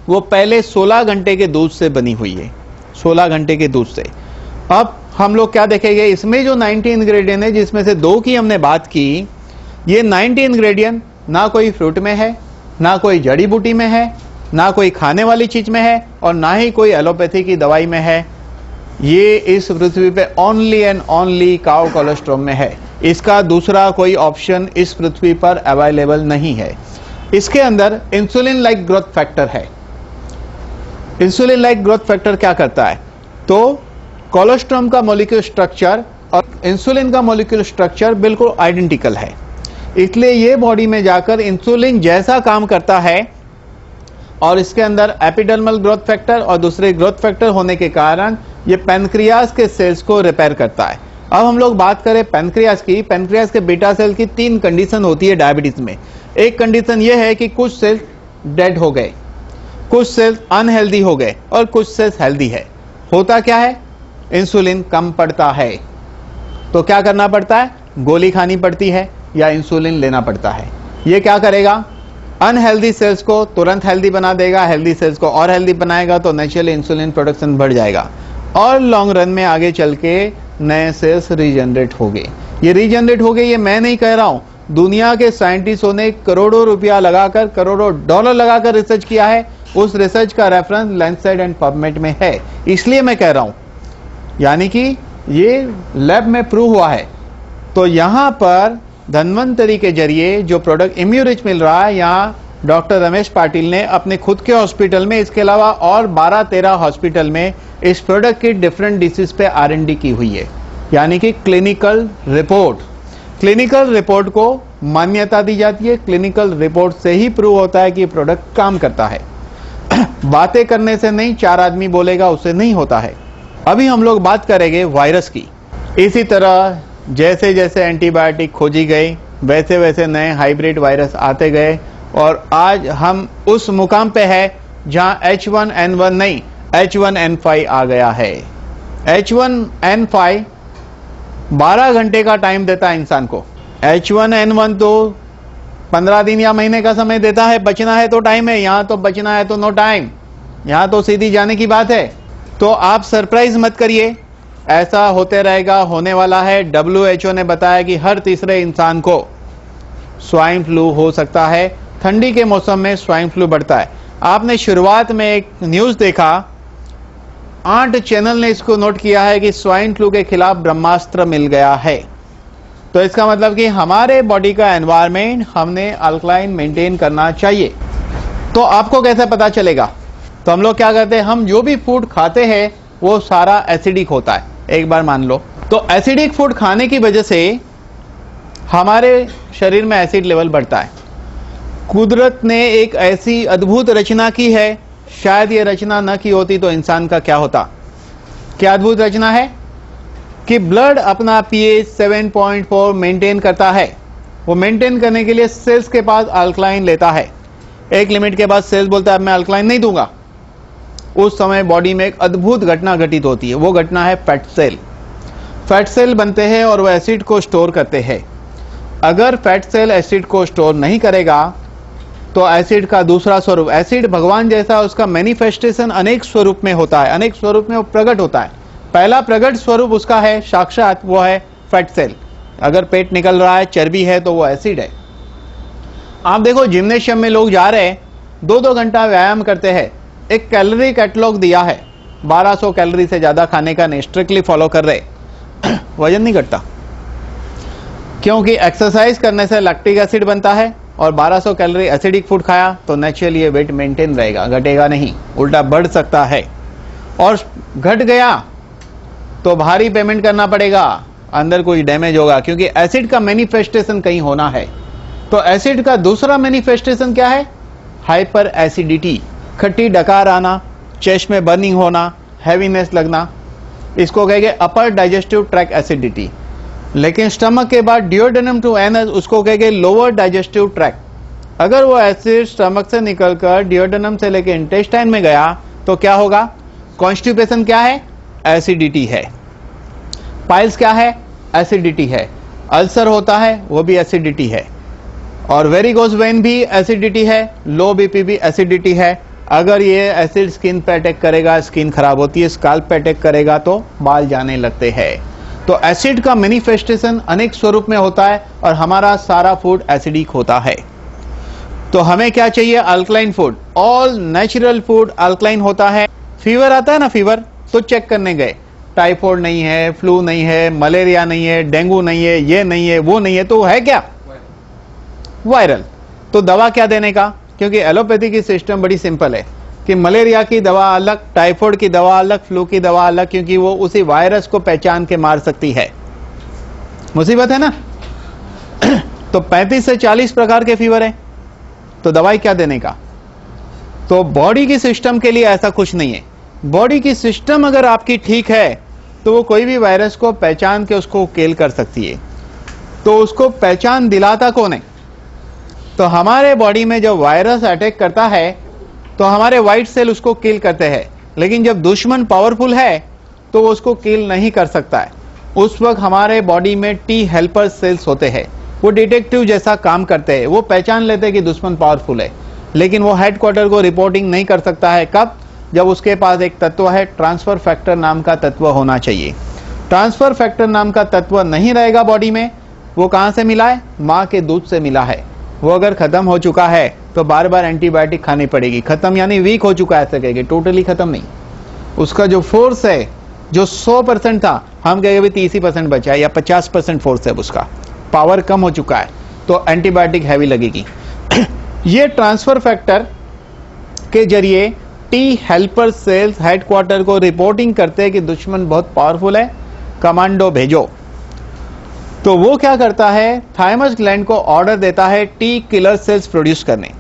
वो पहले 16 घंटे के दूध से बनी हुई है, 16 घंटे के दूध से। अब हम लोग क्या देखेंगे, इसमें जो 90 इंग्रेडिएंट है जिसमें से 2 की हमने बात की, ये 90 इंग्रेडिएंट ना कोई फ्रूट में है, ना कोई जड़ी बूटी में है, ना कोई खाने वाली चीज में है और ना ही कोई एलोपैथी की दवाई में है। ये इस पृथ्वी पे ओनली एंड ओनली काउ कोलोस्ट्रॉम में है। इसका दूसरा कोई ऑप्शन इस पृथ्वी पर अवेलेबल नहीं है। इसके अंदर इंसुलिन लाइक ग्रोथ फैक्टर है। इंसुलिन लाइक ग्रोथ फैक्टर क्या करता है? तो कोलोस्ट्रॉम का मॉलिक्यूलर स्ट्रक्चर और इंसुलिन का मॉलिक्यूलर स्ट्रक्चर बिल्कुल आइडेंटिकल है, इसलिए ये बॉडी में जाकर इंसुलिन जैसा काम करता है। और इसके अंदर एपिडर्मल ग्रोथ फैक्टर और दूसरे ग्रोथ फैक्टर होने के कारण ये पैनक्रियास के सेल्स को रिपेयर करता है। अब हम लोग बात करें पैनक्रियास की। पैनक्रियास के बीटा सेल की 3 कंडीशन होती है डायबिटीज में। एक कंडीशन ये है कि कुछ सेल्स डेड हो गए, कुछ सेल्स अनहेल्दी हो गए और कुछ सेल्स हेल्दी है। होता क्या है? इंसुलिन कम पड़ता है, तो क्या करना पड़ता है? गोली खानी पड़ती है या इंसुलिन लेना पड़ता है। ये क्या करेगा? अनहेल्दी सेल्स को तुरंत हेल्दी बना देगा, हेल्दी सेल्स को और हेल्दी बनाएगा, तो नेचुरली इंसुलिन प्रोडक्शन बढ़ जाएगा और लॉन्ग रन में आगे चल के नए सेल्स रीजनरेट हो गए। ये रीजनरेट हो गए ये मैं नहीं कह रहा हूं, दुनिया के साइंटिस्टों ने करोड़ों रुपया लगाकर, करोड़ों डॉलर लगाकर रिसर्च किया है। उस रिसर्च का रेफरेंस लैंसेट एंड पबमेड में है, इसलिए मैं कह रहा हूं, यानी कि ये लैब में प्रूव हुआ है। तो यहां पर धन्वंतरी के जरिए जो प्रोडक्ट इम्यूरिच मिल रहा है, यहां डॉक्टर रमेश पाटिल ने अपने खुद के हॉस्पिटल में, इसके अलावा और 12-13 हॉस्पिटल में इस प्रोडक्ट की डिफरेंट डिसीज पे R&D की हुई है, यानी कि क्लिनिकल रिपोर्ट को मान्यता दी जाती है। क्लिनिकल रिपोर्ट से ही प्रूव होता है कि प्रोडक्ट काम करता है। बातें करने से नहीं, 4 आदमी बोलेगा उससे नहीं होता है। अभी हम लोग बात करेंगे वायरस की। इसी तरह जैसे जैसे एंटीबायोटिक खोजी गई, वैसे वैसे नए हाइब्रिड वायरस आते गए, और आज हम उस मुकाम पे है जहां H1N1 नहीं, H1N5 आ गया है। H1N5 12 घंटे का टाइम देता है इंसान को। H1N1 तो 15 दिन या महीने का समय देता है, बचना है तो टाइम है। यहां तो बचना है तो नो टाइम, यहां तो सीधी जाने की बात है। तो आप सरप्राइज मत करिए, ऐसा होते रहेगा, होने वाला है। WHO ने बताया कि हर तीसरे इंसान को स्वाइन फ्लू हो सकता है। ठंडी के मौसम में स्वाइन फ्लू बढ़ता है। आपने शुरुआत में एक न्यूज देखा, 8 चैनल ने इसको नोट किया है कि स्वाइन फ्लू के खिलाफ ब्रह्मास्त्र मिल गया है। तो इसका मतलब कि हमारे बॉडी का एनवायरनमेंट हमने अल्कलाइन मेंटेन करना चाहिए। तो आपको कैसे पता चलेगा? तो हम लोग क्या करते हैं, हम जो भी फूड खाते हैं वो सारा एसिडिक होता है। एक बार मान लो, तो एसिडिक फूड खाने की वजह से हमारे शरीर में एसिड लेवल बढ़ता है। कुदरत ने एक ऐसी अद्भुत रचना की है, शायद ये रचना न की होती तो इंसान का क्या होता। क्या अद्भुत रचना है कि ब्लड अपना pH 7.4 मेंटेन करता है। वो मेंटेन करने के लिए सेल्स के पास अल्कलाइन लेता है। एक लिमिट के बाद सेल्स बोलता है अब मैं अल्कलाइन नहीं दूंगा। उस समय बॉडी में एक अद्भुत घटना घटित होती है, वो घटना है फैट सेल। फैट सेल बनते हैं और वो एसिड को स्टोर करते हैं। अगर फैट सेल एसिड को स्टोर नहीं करेगा तो एसिड का दूसरा स्वरूप, एसिड भगवान जैसा, उसका मैनिफेस्टेशन अनेक स्वरूप में होता है, अनेक स्वरूप में वो प्रकट होता है। पहला प्रकट स्वरूप उसका है साक्षात, वो है फैट सेल। अगर पेट निकल रहा है, चर्बी है, तो वो एसिड है। आप देखो जिम्नेशियम में लोग जा रहे हैं, 2-2 घंटा व्यायाम करते हैं, एक कैलोरी कैटलॉग दिया है, 1200 कैलोरी से ज्यादा खाने का नहीं, स्ट्रिक्टली फॉलो कर रहे, वजन नहीं घटता। क्योंकि एक्सरसाइज करने से लैक्टिक एसिड बनता है और 1200 कैलोरी एसिडिक फूड खाया तो नेचुरली ये वेट मेंटेन रहेगा, घटेगा नहीं, उल्टा बढ़ सकता है। और घट गया तो भारी पेमेंट करना पड़ेगा, अंदर कोई डैमेज होगा, क्योंकि एसिड का मैनिफेस्टेशन कहीं होना है। तो एसिड का दूसरा मैनिफेस्टेशन क्या है? हाइपर एसिडिटी, खट्टी डकार आना, चेस्ट में बर्निंग होना, हैवीनेस लगना, इसको कहेंगे अपर डाइजेस्टिव ट्रैक्ट एसिडिटी। लेकिन स्टमक के बाद डियोडेनम टू एनस, उसको कहेंगे लोअर डाइजेस्टिव ट्रैक्ट। अगर वो एसिड स्टमक से निकलकर डियोडेनम से लेकर इंटेस्टाइन में गया तो क्या होगा? कॉन्स्टिपेशन क्या है? एसिडिटी है। पाइल्स क्या है? एसिडिटी है। अल्सर होता है, वो भी एसिडिटी है। और वेरिकोज वेन भी एसिडिटी है, लो बीपी भी एसिडिटी है। अगर ये एसिड स्किन पे अटैक करेगा, स्किन खराब होती है, स्काल्प पे अटैक करेगा तो बाल जाने लगते हैं। तो एसिड का मैनिफेस्टेशन अनेक स्वरूप में होता है और हमारा सारा फूड एसिडिक होता है। तो हमें क्या चाहिए? Alkaline food. All natural food alkaline होता है। फीवर आता है ना, फीवर, तो चेक करने गए, टाइफाइड नहीं है, फ्लू नहीं है, मलेरिया नहीं है, डेंगू नहीं है, ये नहीं है, वो नहीं है, तो है क्या? वायरल। तो दवा क्या देने का? क्योंकि एलोपैथी की सिस्टम बड़ी सिंपल है कि मलेरिया की दवा अलग, टाइफाइड की दवा अलग, फ्लू की दवा अलग, क्योंकि वो उसी वायरस को पहचान के मार सकती है। मुसीबत है ना। तो 35 से 40 प्रकार के फीवर है, तो दवाई क्या देने का? तो बॉडी की सिस्टम के लिए ऐसा कुछ नहीं है। बॉडी की सिस्टम अगर आपकी ठीक है तो वो कोई भी वायरस को पहचान के उसको किल कर सकती है। तो उसको पहचान दिलाता कौन है? तो हमारे बॉडी में जब वायरस अटैक करता है तो हमारे व्हाइट सेल उसको किल करते हैं, लेकिन जब दुश्मन पावरफुल है तो वो उसको किल नहीं कर सकता है। उस वक्त हमारे बॉडी में टी हेल्पर सेल्स होते हैं, वो डिटेक्टिव जैसा काम करते हैं। वो पहचान लेते हैं कि दुश्मन पावरफुल है, लेकिन वो हेडक्वार्टर को रिपोर्टिंग नहीं कर सकता है। कब? जब उसके पास एक तत्व है, ट्रांसफर फैक्टर नाम का तत्व होना चाहिए। ट्रांसफर फैक्टर नाम का तत्व नहीं रहेगा बॉडी में। वो कहां से मिला है? मां के दूध से मिला है। वो अगर खत्म हो चुका है तो बार बार एंटीबायोटिक खानी पड़ेगी। खत्म यानी वीक हो चुका है ऐसे कहेंगे, टोटली खत्म नहीं। उसका जो फोर्स है, जो 100% था, हम कहेंगे भी 30% बचा है या 50% फोर्स है, उसका पावर कम हो चुका है, तो एंटीबायोटिक हैवी लगेगी। ये ट्रांसफर फैक्टर के जरिए टी हेल्पर सेल्स हेडक्वार्टर को रिपोर्टिंग करते हैं कि दुश्मन बहुत पावरफुल है, कमांडो भेजो। तो वो क्या करता है, थाइमस ग्लैंड को ऑर्डर देता है टी किलर सेल्स प्रोड्यूस करने।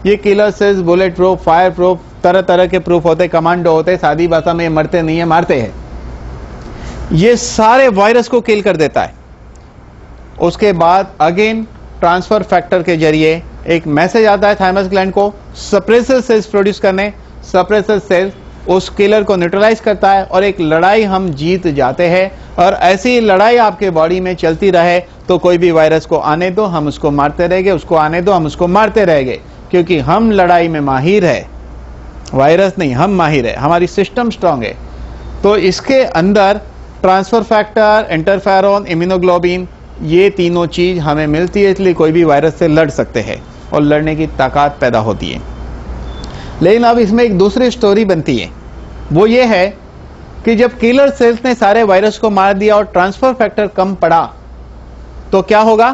ये killer cells bullet proof, fire proof, तरह तरह के प्रूफ होते, कमांडो होते, सादी भाषा में मरते नहीं है, मारते हैं। ये सारे वायरस को किल कर देता है। उसके बाद अगेन ट्रांसफर फैक्टर के जरिए एक मैसेज आता है थाइमस ग्लैंड को सप्रेसर सेल्स प्रोड्यूस करने। सप्रेसर सेल्स उस किलर को न्यूट्रलाइज करता है और एक लड़ाई हम जीत जाते हैं। और ऐसी लड़ाई आपके बॉडी में चलती रहे तो कोई भी वायरस को आने दो, हम उसको मारते रहेंगे, उसको आने दो, हम उसको मारते रहेंगे, क्योंकि हम लड़ाई में माहिर है। वायरस नहीं, हम माहिर है, हमारी सिस्टम स्ट्रांग है। तो इसके अंदर ट्रांसफर फैक्टर, इंटरफेरॉन, इम्यूनोग्लोबिन, ये तीनों चीज हमें मिलती है, इसलिए कोई भी वायरस से लड़ सकते हैं और लड़ने की ताकत पैदा होती है। लेकिन अब इसमें एक दूसरी स्टोरी बनती है। वो ये है कि जब किलर सेल्स ने सारे वायरस को मार दिया और ट्रांसफर फैक्टर कम पड़ा, तो क्या होगा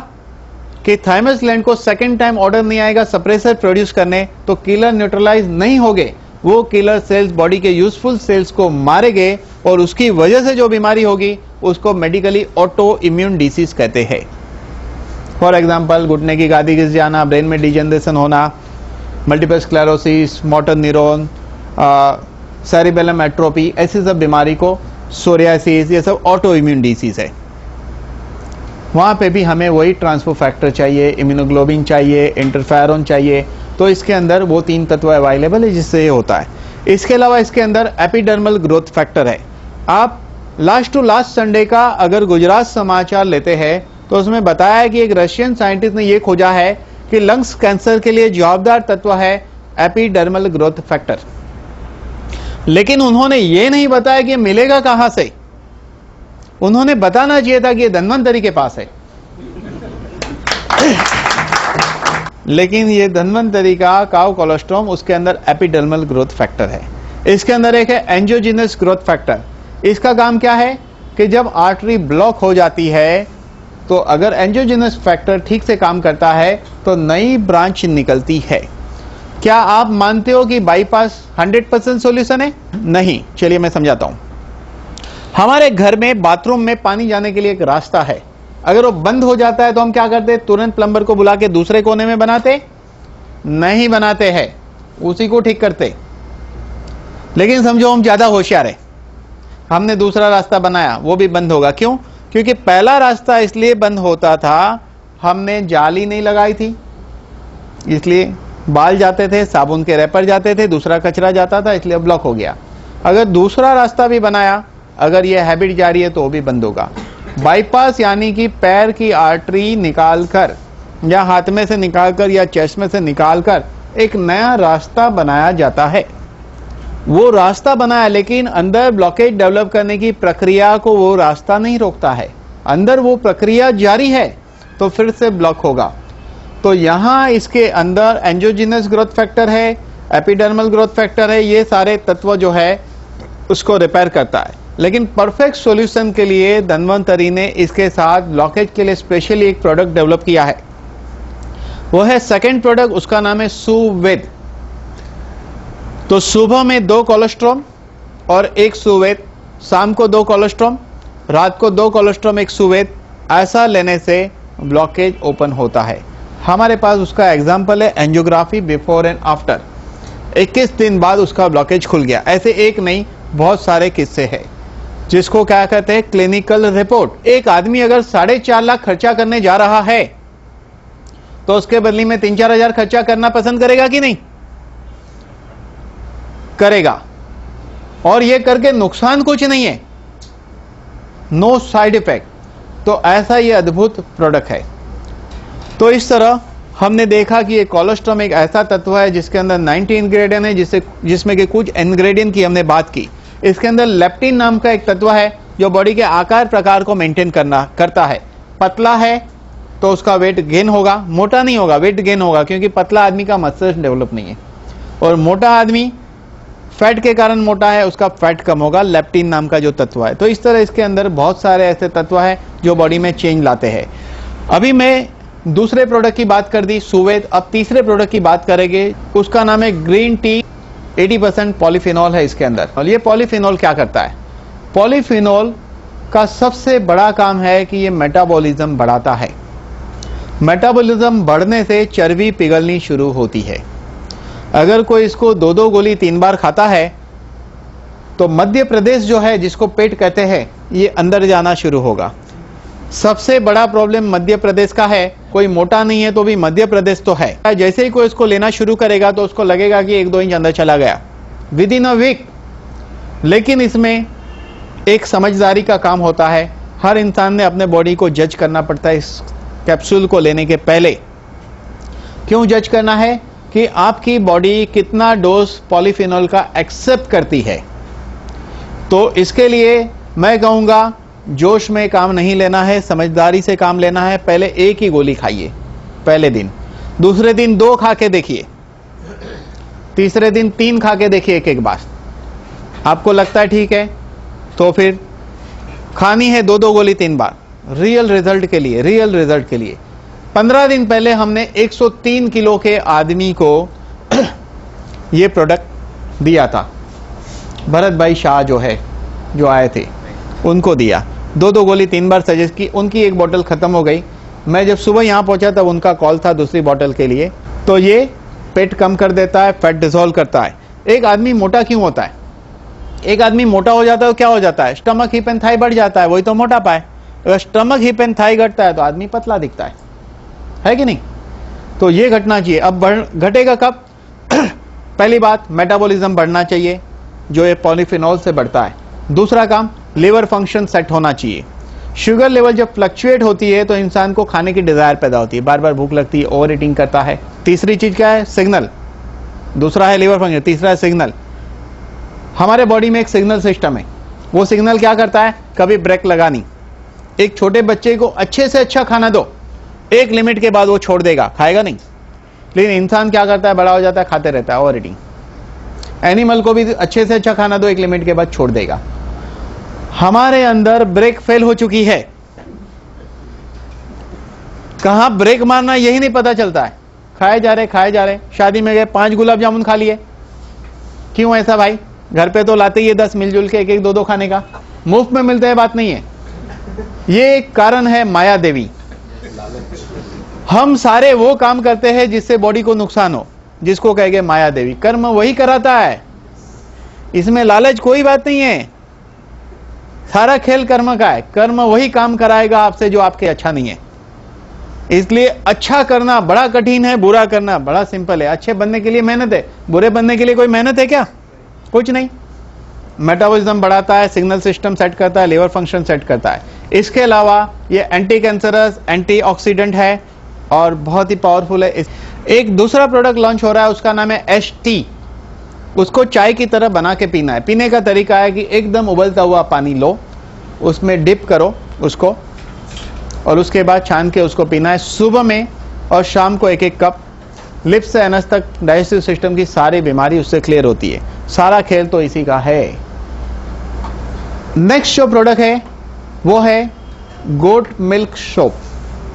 कि थाइमस ग्लैंड को सेकंड टाइम ऑर्डर नहीं आएगा सप्रेसर प्रोड्यूस करने, तो किलर न्यूट्रलाइज नहीं होंगे। वो किलर सेल्स बॉडी के यूजफुल सेल्स को मारेंगे और उसकी वजह से जो बीमारी होगी उसको मेडिकली ऑटो इम्यून डिसीज कहते हैं। फॉर एग्जाम्पल, घुटने की गादी घिस जाना, ब्रेन में डिजेनरेशन होना, multiple sclerosis, motor neuron, cerebellum atrophy, ऐसी सब बीमारी को, सोरियासिस, ये सब ऑटो इम्यून डिसीज है। वहां पे भी हमें वही ट्रांसफर फैक्टर चाहिए, इम्यूनोग्लोबिन चाहिए, इंटरफेरॉन चाहिए। तो इसके अंदर वो 3 तत्व अवेलेबल है जिससे ये होता है। इसके अलावा इसके अंदर एपिडर्मल ग्रोथ फैक्टर है। आप लास्ट टू लास्ट संडे का अगर गुजरात समाचार लेते हैं तो उसमें बताया है कि एक रशियन साइंटिस्ट ने ये खोजा है कि लंग्स कैंसर के लिए जवाबदार तत्व है एपिडर्मल ग्रोथ फैक्टर। लेकिन उन्होंने ये नहीं बताया कि ये मिलेगा कहां से। उन्होंने बताना चाहिए था कि ये धन्वंतरी के पास है। लेकिन ये धन्वंतरी का काउ कोलोस्ट्रोम, उसके अंदर एपिडर्मल ग्रोथ फैक्टर है। इसके अंदर एक है एंजियोजेनस ग्रोथ फैक्टर। इसका काम क्या है कि जब आर्टरी ब्लॉक हो जाती है तो अगर एंजियोजेनस फैक्टर ठीक से काम करता है तो नई ब्रांच निकलती है। क्या आप मानते हो कि बाईपास 100% सॉल्यूशन है? नहीं। चलिए मैं समझाता हूं। हमारे घर में बाथरूम में पानी जाने के लिए एक रास्ता है। अगर वो बंद हो जाता है तो हम क्या करते हैं? तुरंत प्लम्बर को बुला के दूसरे कोने में बनाते नहीं, बनाते हैं, उसी को ठीक करते। लेकिन समझो हम ज्यादा होशियार है, हमने दूसरा रास्ता बनाया, वो भी बंद होगा। क्यों? क्योंकि पहला रास्ता इसलिए बंद होता था, हमने जाली नहीं लगाई थी, इसलिए बाल जाते थे, साबुन के रैपर जाते थे, दूसरा कचरा जाता था, इसलिए ब्लॉक हो गया। अगर दूसरा रास्ता भी बनाया, अगर ये हैबिट जारी है तो वो भी बंद होगा। बाईपास यानी कि पैर की आर्टरी निकालकर या हाथ में से निकालकर या चेस्ट में से निकालकर एक नया रास्ता बनाया जाता है। वो रास्ता बनाया, लेकिन अंदर ब्लॉकेज डेवलप करने की प्रक्रिया को वो रास्ता नहीं रोकता है, अंदर वो प्रक्रिया जारी है, तो फिर से ब्लॉक होगा। तो यहां इसके अंदर एंजियोजेनस ग्रोथ फैक्टर है, एपिडर्मल ग्रोथ फैक्टर है, ये सारे तत्व जो है उसको रिपेयर करता है। लेकिन परफेक्ट सॉल्यूशन के लिए धन्वंतरी ने इसके साथ ब्लॉकेज के लिए स्पेशली एक प्रोडक्ट डेवलप किया है। वो है सेकंड प्रोडक्ट, उसका नाम है सुवेद। तो सुबह में 2 कोलेस्ट्रॉम और 1 सुवेद, शाम को 2 कोलेस्ट्रॉम, रात को 2 कोलेस्ट्रॉम 1 सुवेद, ऐसा लेने से ब्लॉकेज ओपन होता है। हमारे पास उसका एग्जाम्पल है एंजियोग्राफी बिफोर एंड आफ्टर। 21 दिन बाद उसका ब्लॉकेज खुल गया। ऐसे एक नहीं, बहुत सारे किस्से हैं जिसको क्या कहते हैं क्लिनिकल रिपोर्ट। एक आदमी अगर 4.5 लाख खर्चा करने जा रहा है तो उसके बदले में 3-4 हजार खर्चा करना पसंद करेगा कि नहीं? करेगा। और ये करके नुकसान कुछ नहीं है, नो साइड इफेक्ट। तो ऐसा ये अद्भुत प्रोडक्ट है। तो इस तरह हमने देखा कि ये कोलेस्ट्रॉम एक ऐसा तत्व है जिसके अंदर 90 इंग्रेडिएंट है, जिसमें कि कुछ इंग्रेडिएंट की हमने बात की। इसके अंदर लेप्टिन नाम का एक तत्व है, जो बॉडी के आकार प्रकार को मेंटेन करता है। पतला है तो उसका वेट गेन होगा, मोटा नहीं होगा, वेट गेन होगा, क्योंकि पतला आदमी का मसल्स डेवलप नहीं है। और मोटा आदमी फैट के कारण मोटा है, उसका फैट कम होगा, लेप्टिन नाम का जो तत्व है। तो इस तरह इसके अंदर बहुत सारे ऐसे तत्व है जो बॉडी में चेंज लाते हैं। अभी मैं दूसरे प्रोडक्ट की बात कर दी, सुवेद। अब तीसरे प्रोडक्ट की बात करेंगे, उसका नाम है ग्रीन टी। 80% पॉलीफिनॉल है इसके अंदर। और ये पॉलीफिनॉल क्या करता है? पॉलीफिनॉल का सबसे बड़ा काम है कि ये मेटाबॉलिज्म बढ़ाता है। मेटाबॉलिज्म बढ़ने से चर्बी पिघलनी शुरू होती है। अगर कोई इसको 2-2 गोली 3 बार खाता है तो मध्य प्रदेश जो है, जिसको पेट कहते हैं, ये अंदर जाना शुरू होगा। सबसे बड़ा प्रॉब्लम मध्य प्रदेश का है। कोई मोटा नहीं है तो भी मध्य प्रदेश तो है। जैसे ही कोई इसको लेना शुरू करेगा तो उसको लगेगा कि 1-2 इंच अंदर चला गया विद इन अ वीक। लेकिन इसमें एक समझदारी का काम होता है। हर इंसान ने अपने बॉडी को जज करना पड़ता है इस कैप्सूल को लेने के पहले। क्यों जज करना है? कि आपकी बॉडी कितना डोज पॉलीफिनॉल का एक्सेप्ट करती है। तो इसके लिए मैं कहूँगा जोश में काम नहीं लेना है, समझदारी से काम लेना है। पहले 1 ही गोली खाइए पहले दिन, दूसरे दिन 2 खा के देखिए, तीसरे दिन 3 खा के देखिए एक बार। आपको लगता है ठीक है तो फिर खानी है 2-2 गोली 3 बार, रियल रिजल्ट के लिए। 15 दिन पहले हमने 103 किलो के आदमी को ये प्रोडक्ट दिया था। भरत भाई शाह जो आए थे, उनको दिया। 2-2 गोली 3 बार सजेस्ट की। उनकी 1 बोतल खत्म हो गई। मैं जब सुबह यहाँ पहुंचा तब उनका कॉल था दूसरी बोतल के लिए। तो ये पेट कम कर देता है, फैट डिसॉल्व करता है। एक आदमी मोटा क्यों होता है? एक आदमी मोटा हो जाता है तो क्या हो जाता है? स्टमक हिप एंड थाई बढ़ जाता है, वही तो मोटापा है। अगर स्टमक हिप एंड थाई घटता है तो आदमी पतला दिखता है कि नहीं? तो ये घटना चाहिए। अब घटेगा कब? पहली बात, मेटाबॉलिज्म बढ़ना चाहिए जो ये पॉलीफिनॉल से बढ़ता है। दूसरा काम, लिवर फंक्शन सेट होना चाहिए। शुगर लेवल जब फ्लक्चुएट होती है तो इंसान को खाने की डिजायर पैदा होती है, बार बार भूख लगती है, ओवर ईटिंग करता है। तीसरी चीज क्या है? सिग्नल। दूसरा है लिवर फंक्शन, तीसरा है सिग्नल। हमारे बॉडी में एक सिग्नल सिस्टम है। वो सिग्नल क्या करता है? कभी ब्रेक लगानी। एक छोटे बच्चे को अच्छे से अच्छा खाना दो, एक लिमिट के बाद वो छोड़ देगा, खाएगा नहीं। लेकिन इंसान क्या करता है? बड़ा हो जाता है, खाते रहता है, ओवर ईटिंग। एनिमल को भी अच्छे से अच्छा खाना दो, एक लिमिट के बाद छोड़ देगा। हमारे अंदर ब्रेक फेल हो चुकी है। कहां ब्रेक मारना यही नहीं पता चलता है। खाए जा रहे। शादी में गए 5 गुलाब जामुन खा लिए। क्यों ऐसा भाई? घर पे तो लाते ही है 10 मिलजुल के, 1-1 2-2 खाने का। मुफ्त में मिलते हैं, बात नहीं है। ये एक कारण है माया देवी। हम सारे वो काम करते हैं जिससे बॉडी को नुकसान हो, जिसको कहेंगे माया देवी। कर्म वही कराता है, इसमें लालच कोई बात नहीं है। सारा खेल कर्म का है। कर्म वही काम कराएगा आपसे जो आपके अच्छा नहीं है। इसलिए अच्छा करना बड़ा कठिन है, बुरा करना बड़ा सिंपल है। अच्छे बनने के लिए मेहनत है, बुरे बनने के लिए कोई मेहनत है क्या? कुछ नहीं। मेटाबॉलिज्म बढ़ाता है, सिग्नल सिस्टम सेट करता है, लिवर फंक्शन सेट करता है। इसके अलावा ये एंटी कैंसरस, एंटीऑक्सीडेंट है और बहुत ही पावरफुल है। एक दूसरा प्रोडक्ट लॉन्च हो रहा है, उसका नाम है एसटी। उसको चाय की तरह बना के पीना है। पीने का तरीका है कि एकदम उबलता हुआ पानी लो, उसमें डिप करो उसको, और उसके बाद छान के उसको पीना है। सुबह में और शाम को 1-1 कप। लिप्स से एनस तक डाइजेस्टिव सिस्टम की सारी बीमारी उससे क्लियर होती है। सारा खेल तो इसी का है। नेक्स्ट जो प्रोडक्ट है वो है गोट मिल्क सोप,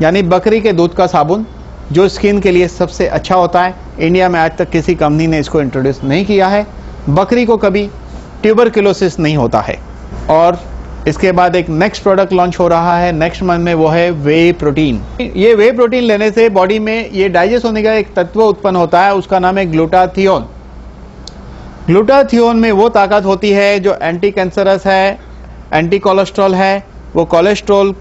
यानी बकरी के दूध का साबुन, जो स्किन के लिए सबसे अच्छा होता है। इंडिया में आज तक किसी कंपनी ने इसको इंट्रोड्यूस नहीं किया है। बकरी को कभी ट्यूबरक्लोसिस नहीं होता है। और इसके बाद एक नेक्स्ट प्रोडक्ट लॉन्च हो रहा है नेक्स्ट मंथ में, वो है वे प्रोटीन। ये वे प्रोटीन लेने से बॉडी में ये डाइजेस्ट होने का एक तत्व उत्पन्न होता है, उसका नाम है ग्लूटाथियोन। ग्लूटाथियोन में वो ताकत होती है जो एंटी कैंसरस है, एंटी कोलेस्ट्रॉल है। वो कोलेस्ट्रॉल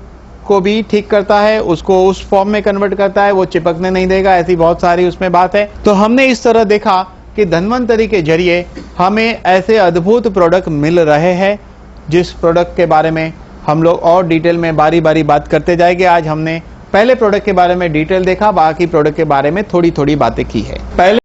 को भी ठीक करता है, उसको उस फॉर्म में कन्वर्ट करता है, वो चिपकने नहीं देगा। ऐसी बहुत सारी उसमें बात है। तो हमने इस तरह देखा कि धन्वंतरी के जरिए हमें ऐसे अद्भुत प्रोडक्ट मिल रहे हैं, जिस प्रोडक्ट के बारे में हम लोग और डिटेल में बारी बारी बात करते जाएंगे। आज हमने पहले प्रोडक्ट के बारे में डिटेल देखा, बाकी प्रोडक्ट के बारे में थोड़ी थोड़ी बातें की है। पहले